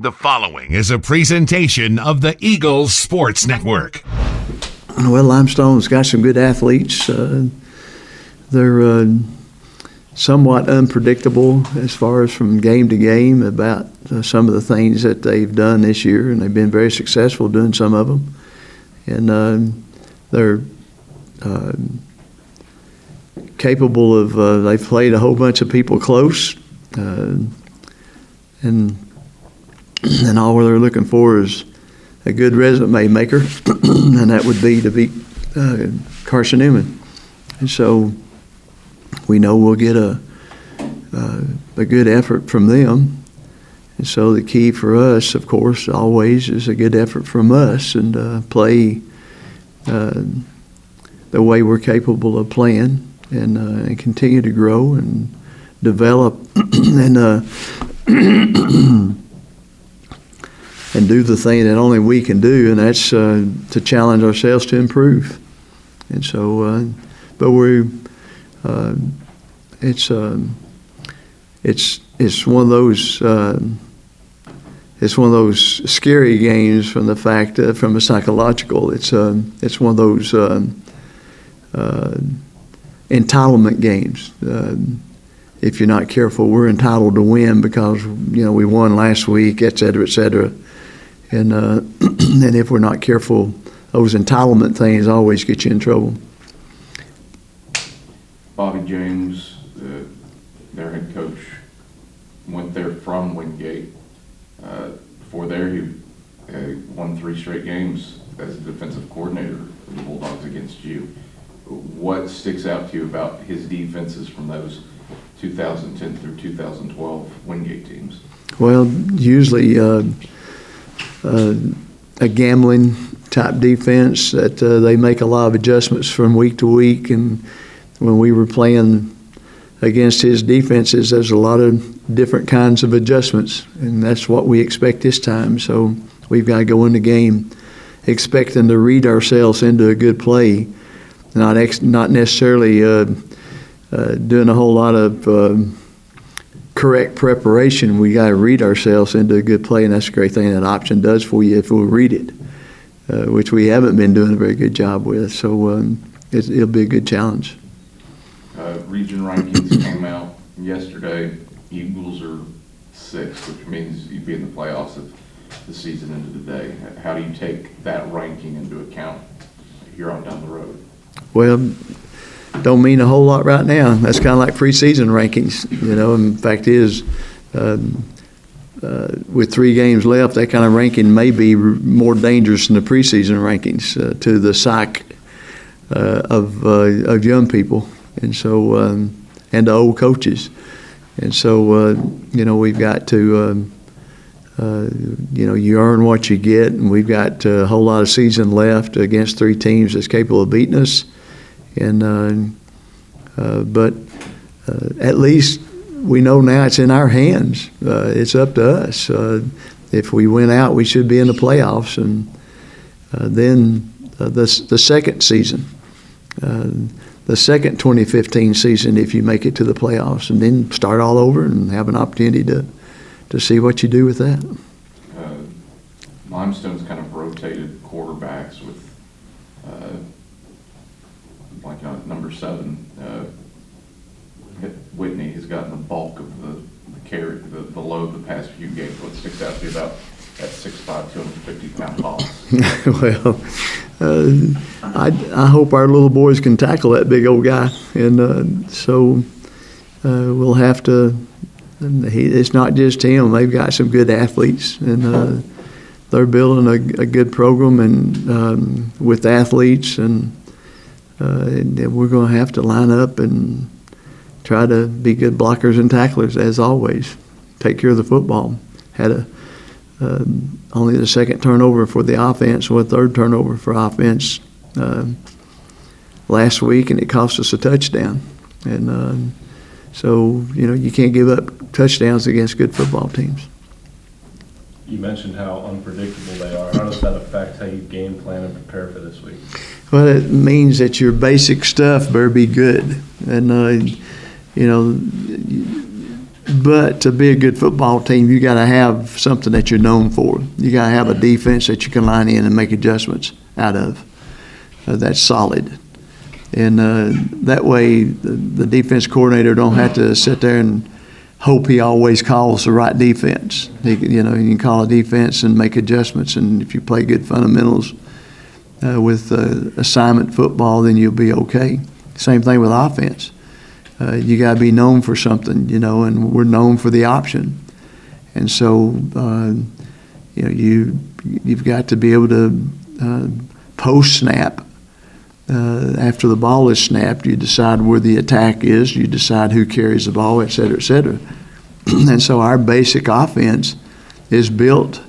The following is a presentation of the Eagles Sports Network. Well, Limestone's got some good athletes. They're somewhat unpredictable as far as from game to game about some of the things that they've done this year, and they've been very successful doing some of them. And they're capable of, they've played a whole bunch of people close, and all they're looking for is a good resume maker, and that would be to beat Carson-Newman. And so we know we'll get a good effort from them. And so the key for us, of course, always is a good effort from us and play the way we're capable of playing and continue to grow and develop and do the thing that only we can do, and that's to challenge ourselves to improve. And so, but it's one of those scary games from the fact from a psychological. It's one of those entitlement games. If you're not careful, we're entitled to win because we won last week, et cetera, et cetera. And and if we're not careful, those entitlement things always get you in trouble. Bobby James, their head coach, went there from Wingate. Before there, he won 3 straight games as a defensive coordinator for the Bulldogs against you. What sticks out to you about his defenses from those 2010 through 2012 Wingate teams? Well, usually a gambling type defense that they make a lot of adjustments from week to week. And when we were playing against his defenses, there's a lot of different kinds of adjustments, and that's what we expect this time. So we've got to go in the game expecting to read ourselves into a good play, not necessarily doing a whole lot of correct preparation. We got to read ourselves into a good play, and that's a great thing that option does for you if we'll read it, which we haven't been doing a very good job with. So it'll be a good challenge. Region rankings came out yesterday. Eagles are 6th, which means you'd be in the playoffs if the season ended today. How do you take that ranking into account here on down the road? Well, don't mean a whole lot right now. That's kind of like preseason rankings, In fact, with 3 games left, that kind of ranking may be more dangerous than the preseason rankings to the psyche of young people, and so and the old coaches. And so we've got to you earn what you get, and we've got a whole lot of season left against 3 teams that's capable of beating us. And but at least we know now it's in our hands. It's up to us. If we win out, we should be in the playoffs. And then the second season, the second 2015 season, if you make it to the playoffs, and then start all over and have an opportunity to see what you do with that. Limestone's kind of rotated quarterbacks with like number 7, Whitney has gotten the bulk of the carry, the load the past few games. What sticks out to you about that 6'5", 250-pound boss? Well, I hope our little boys can tackle that big old guy, and so we'll have to. It's not just him. They've got some good athletes, and they're building a good program and with athletes, and we're going to have to line up and try to be good blockers and tacklers as always. Take care of the football. Had only the 2nd turnover for the offense, or 3rd turnover for offense last week, and it cost us a touchdown. And so you can't give up touchdowns against good football teams. You mentioned how unpredictable they are. How does that affect how you game plan and prepare for this week? Well, it means that your basic stuff better be good. And, But to be a good football team, you got to have something that you're known for. You got to have a defense that you can line in and make adjustments out of. That's solid, and that way the defense coordinator don't have to sit there and hope he always calls the right defense. You can call a defense and make adjustments, and if you play good fundamentals with assignment football, then you'll be okay. Same thing with offense. You got to be known for something, and we're known for the option. And so, you've got to be able to post-snap. After the ball is snapped, you decide where the attack is, you decide who carries the ball, et cetera, et cetera. And so our basic offense is built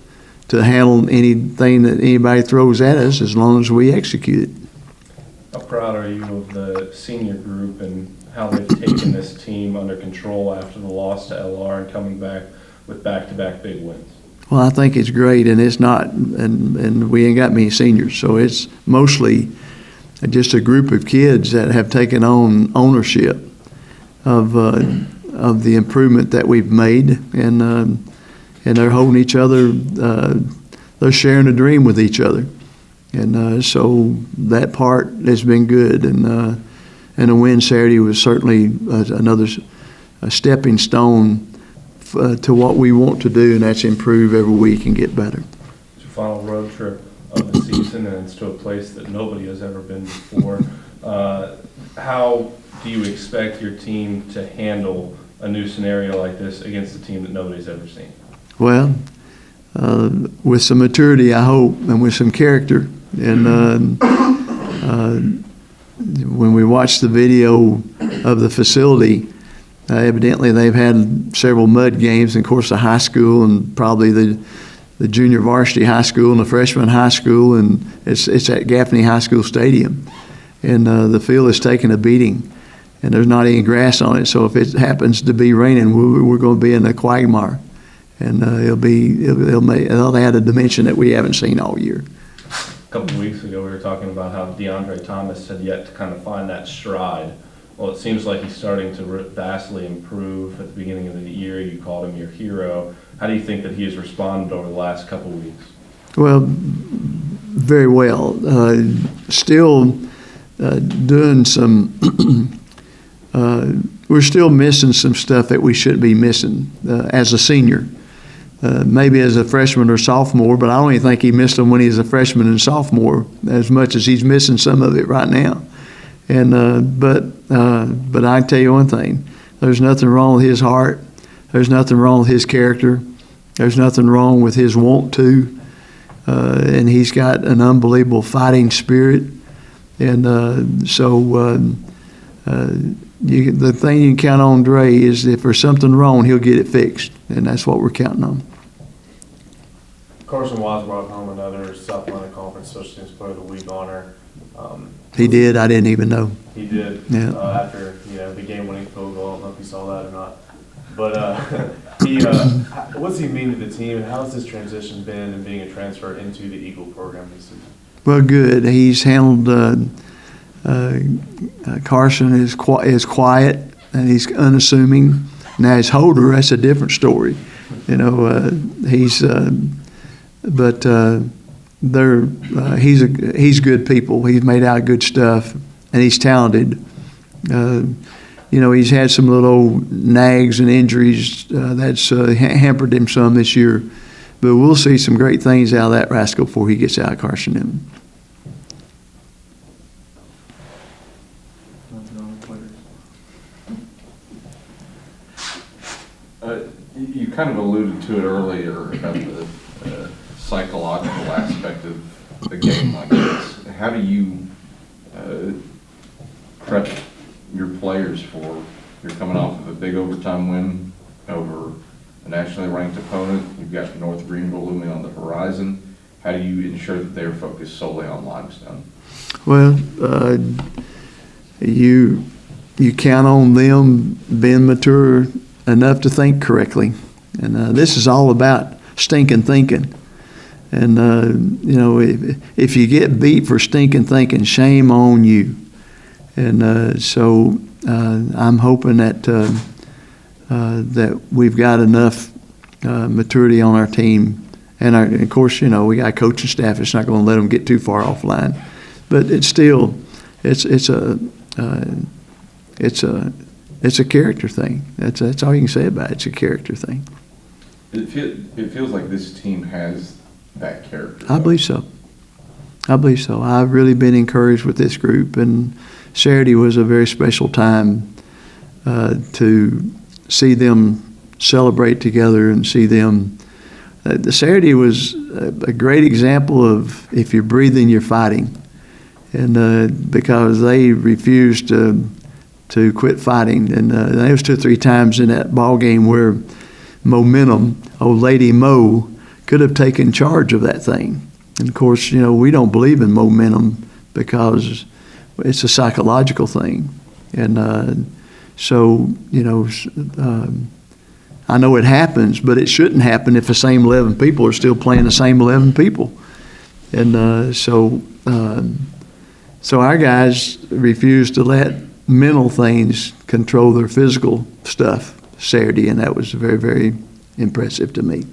to handle anything that anybody throws at us as long as we execute it. How proud are you of the senior group and how they've taken this team under control after the loss to LR and coming back with back-to-back big wins? Well, I think it's great, and it's not, and we ain't got many seniors, so it's mostly just a group of kids that have taken on ownership of the improvement that we've made, and they're holding each other. They're sharing a dream with each other, and so that part has been good. And a win Saturday was certainly another stepping stone to what we want to do, and that's improve every week and get better. It's your final road trip of the season, and it's to a place that nobody has ever been before. How do you expect your team to handle a new scenario like this against a team that nobody's ever seen? Well, with some maturity, I hope, and with some character. And when we watched the video of the facility, evidently they've had several mud games, and of course the high school and probably the junior varsity high school and the freshman high school, and it's at Gaffney High School Stadium. And the field is taking a beating, and there's not any grass on it. So if it happens to be raining, we're going to be in a quagmire, and they'll add a dimension that we haven't seen all year. A couple of weeks ago, we were talking about how DeAndre Thomas had yet to kind of find that stride. Well, it seems like he's starting to vastly improve. At the beginning of the year, you called him your hero. How do you think that he has responded over the last couple of weeks? Well, very well. Still doing some, we're still missing some stuff that we shouldn't be missing as a senior. Maybe as a freshman or sophomore, but I don't even think he missed them when he was a freshman and sophomore as much as he's missing some of it right now. And but I tell you one thing, there's nothing wrong with his heart. There's nothing wrong with his character. There's nothing wrong with his want to. And he's got an unbelievable fighting spirit. And the thing you can count on Dre is if there's something wrong, he'll get it fixed. And that's what we're counting on. Carson Wise brought home another South Carolina Conference Special Teams Player of the Week honor. He did. I didn't even know. He did. Yeah. After the game-winning field goal. I don't know if you saw that or not. But what's he mean to the team, and how's this transition been in being a transfer into the Eagle program this season? Well, good. He's handled. Carson is quiet and he's unassuming. Now his holder, that's a different story. He's good people. He's made out good stuff, and he's talented. He's had some little nags and injuries that's hampered him some this year, but we'll see some great things out of that rascal before he gets out of Carson-Newman. You kind of alluded to it earlier about the psychological aspect of a game like this. How do you prep your players for, you're coming off of a big overtime win over a nationally ranked opponent, you've got North Greenville looming on the horizon. How do you ensure that they're focused solely on Limestone? Well, you count on them being mature enough to think correctly. And this is all about stinking thinking. And, if you get beat for stinking thinking, shame on you. And so I'm hoping that that we've got enough maturity on our team. And of course, we got a coaching staff that's not going to let them get too far offline. But it's still, it's a character thing. That's all you can say about it. It's a character thing. It feels like this team has that character. I believe so. I've really been encouraged with this group, and Saturday was a very special time to see them celebrate together and see them. The Saturday was a great example of if you're breathing, you're fighting, and because they refused to quit fighting, and there was 2 or 3 times in that ball game where momentum, old Lady Mo, could have taken charge of that thing. And of course, we don't believe in momentum because it's a psychological thing, and so I know it happens, but it shouldn't happen if the same 11 people are still playing the same 11 people. And so our guys refused to let mental things control their physical stuff Saturday, and that was very, very impressive to me.